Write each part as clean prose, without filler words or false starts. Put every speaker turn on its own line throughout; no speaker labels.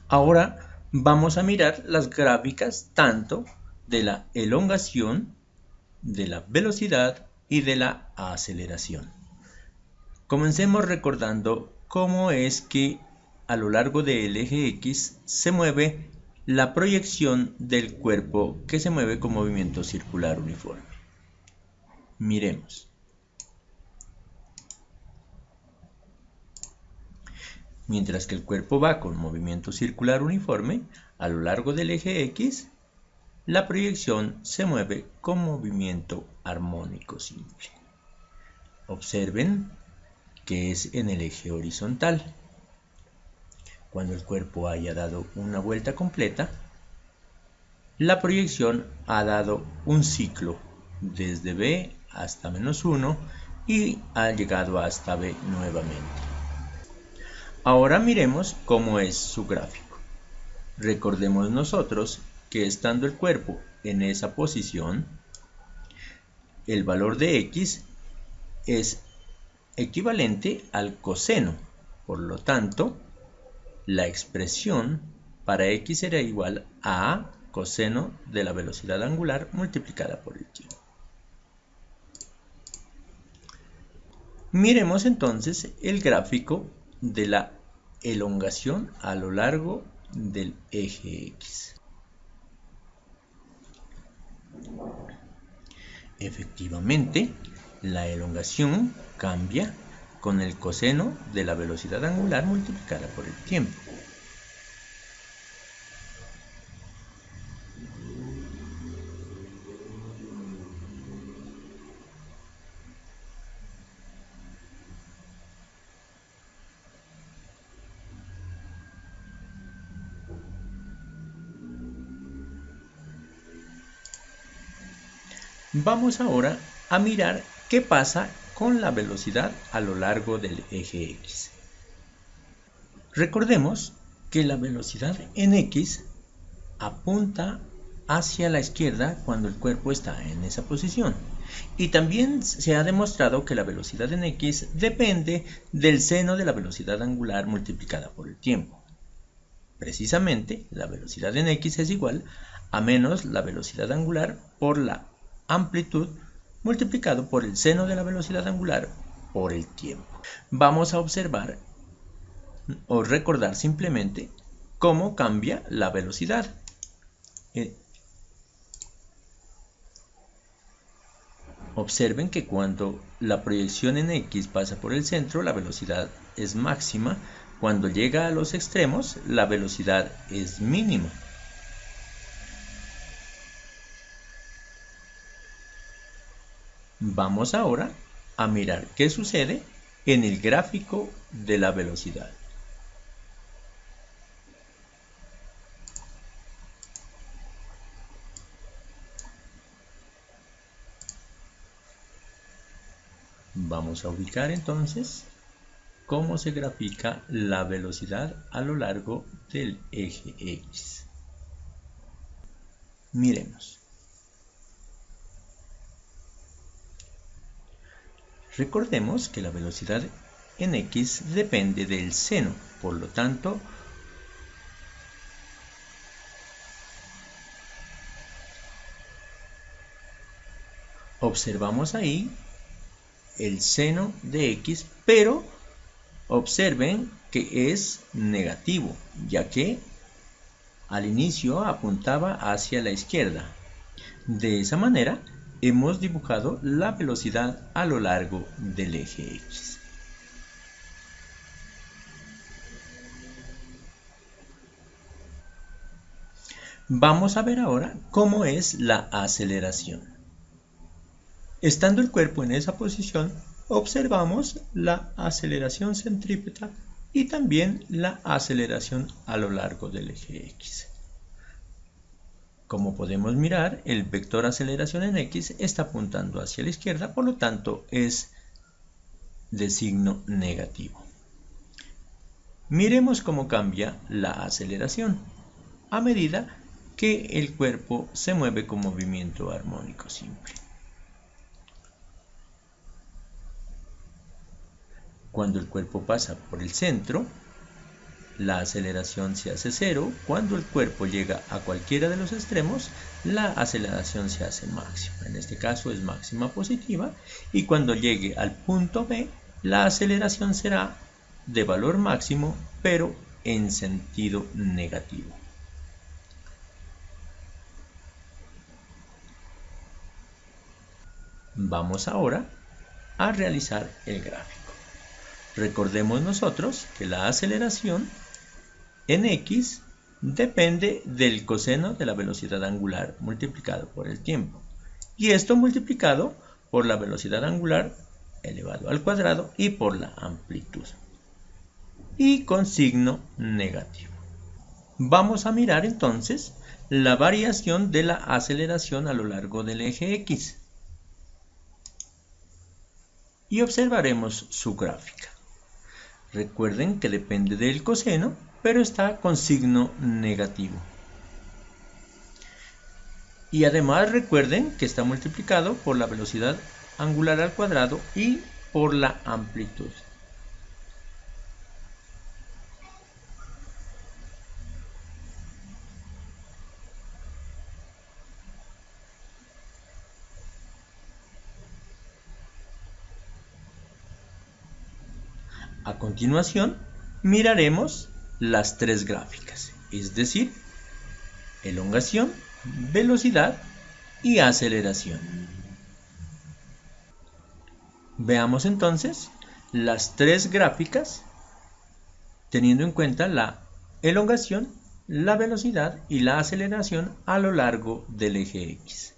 Ahora vamos a mirar las gráficas tanto de la elongación, de la velocidad y de la aceleración. Comencemos recordando cómo es que a lo largo del eje X se mueve la proyección del cuerpo que se mueve con movimiento circular uniforme. Miremos. Mientras que el cuerpo va con movimiento circular uniforme, a lo largo del eje X, la proyección se mueve con movimiento armónico simple. Observen que es en el eje horizontal. Cuando el cuerpo haya dado una vuelta completa, la proyección ha dado un ciclo desde B hasta -1 y ha llegado hasta B nuevamente. Ahora miremos cómo es su gráfico. Recordemos nosotros que estando el cuerpo en esa posición, el valor de X es equivalente al coseno. Por lo tanto, la expresión para X será igual a coseno de la velocidad angular multiplicada por el tiempo. Miremos entonces el gráfico de la elongación a lo largo del eje X. Efectivamente, la elongación cambia con el coseno de la velocidad angular multiplicada por el tiempo. Vamos ahora a mirar qué pasa con la velocidad a lo largo del eje X. Recordemos que la velocidad en X apunta hacia la izquierda cuando el cuerpo está en esa posición. Y también se ha demostrado que la velocidad en X depende del seno de la velocidad angular multiplicada por el tiempo. Precisamente, la velocidad en X es igual a menos la velocidad angular por la amplitud multiplicado por el seno de la velocidad angular por el tiempo. Vamos a observar o recordar simplemente cómo cambia la velocidad. Observen que cuando la proyección en X pasa por el centro, la velocidad es máxima. Cuando llega a los extremos, la velocidad es mínima. Vamos ahora a mirar qué sucede en el gráfico de la velocidad. Vamos a ubicar entonces cómo se grafica la velocidad a lo largo del eje X. Miremos. Recordemos que la velocidad en X depende del seno, por lo tanto, observamos ahí el seno de X, pero observen que es negativo, ya que al inicio apuntaba hacia la izquierda. De esa manera, hemos dibujado la velocidad a lo largo del eje X. Vamos a ver ahora cómo es la aceleración. Estando el cuerpo en esa posición, observamos la aceleración centrípeta y también la aceleración a lo largo del eje X. Como podemos mirar, el vector aceleración en X está apuntando hacia la izquierda, por lo tanto es de signo negativo. Miremos cómo cambia la aceleración a medida que el cuerpo se mueve con movimiento armónico simple. Cuando el cuerpo pasa por el centro, la aceleración se hace cero. Cuando el cuerpo llega a cualquiera de los extremos, la aceleración se hace máxima. En este caso es máxima positiva. Y cuando llegue al punto B, la aceleración será de valor máximo, pero en sentido negativo. Vamos ahora a realizar el gráfico. Recordemos nosotros que la aceleración en x depende del coseno de la velocidad angular multiplicado por el tiempo. Y esto multiplicado por la velocidad angular elevado al cuadrado y por la amplitud. Y con signo negativo. Vamos a mirar entonces la variación de la aceleración a lo largo del eje X. Y observaremos su gráfica. Recuerden que depende del coseno, pero está con signo negativo. Y además recuerden que está multiplicado por la velocidad angular al cuadrado y por la amplitud. A continuación, miraremos las tres gráficas, es decir, elongación, velocidad y aceleración. Veamos entonces las tres gráficas teniendo en cuenta la elongación, la velocidad y la aceleración a lo largo del eje X.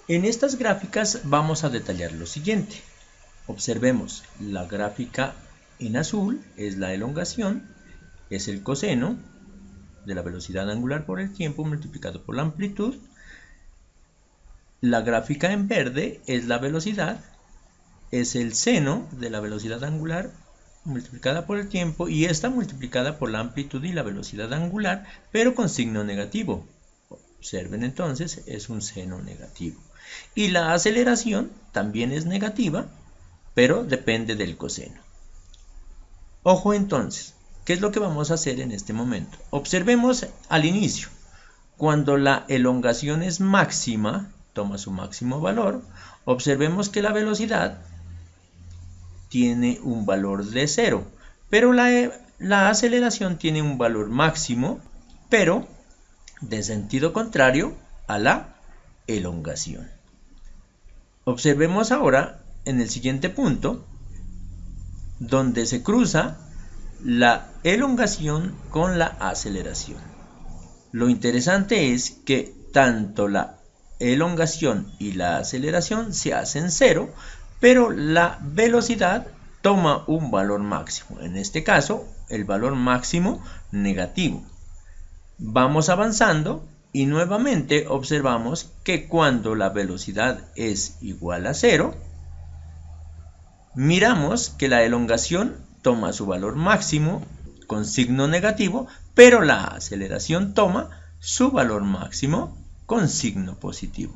En estas gráficas vamos a detallar lo siguiente. Observemos la gráfica en azul, es la elongación, es el coseno de la velocidad angular por el tiempo multiplicado por la amplitud. La gráfica en verde es la velocidad, es el seno de la velocidad angular multiplicada por el tiempo y esta multiplicada por la amplitud y la velocidad angular, pero con signo negativo. Observen entonces, es un seno negativo. Y la aceleración también es negativa, pero depende del coseno. Ojo entonces, ¿qué es lo que vamos a hacer en este momento? Observemos al inicio, cuando la elongación es máxima, toma su máximo valor, observemos que la velocidad tiene un valor de 0, pero la aceleración tiene un valor máximo, pero de sentido contrario a la elongación. Observemos ahora en el siguiente punto, donde se cruza la elongación con la aceleración. Lo interesante es que tanto la elongación y la aceleración se hacen 0, pero la velocidad toma un valor máximo, en este caso el valor máximo negativo. Vamos avanzando y nuevamente observamos que cuando la velocidad es igual a 0, miramos que la elongación toma su valor máximo con signo negativo, pero la aceleración toma su valor máximo con signo positivo.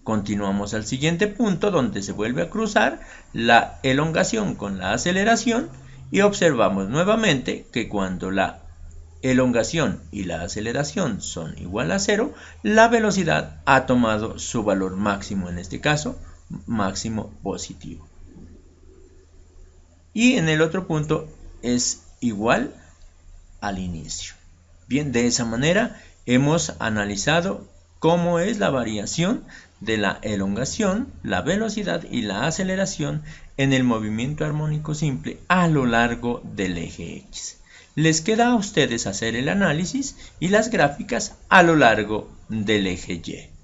Continuamos al siguiente punto donde se vuelve a cruzar la elongación con la aceleración y observamos nuevamente que cuando la elongación y la aceleración son igual a 0, la velocidad ha tomado su valor máximo, en este caso máximo positivo. Y en el otro punto es igual al inicio. Bien, de esa manera hemos analizado cómo es la variación de la elongación, la velocidad y la aceleración en el movimiento armónico simple a lo largo del eje X. Les queda a ustedes hacer el análisis y las gráficas a lo largo del eje Y.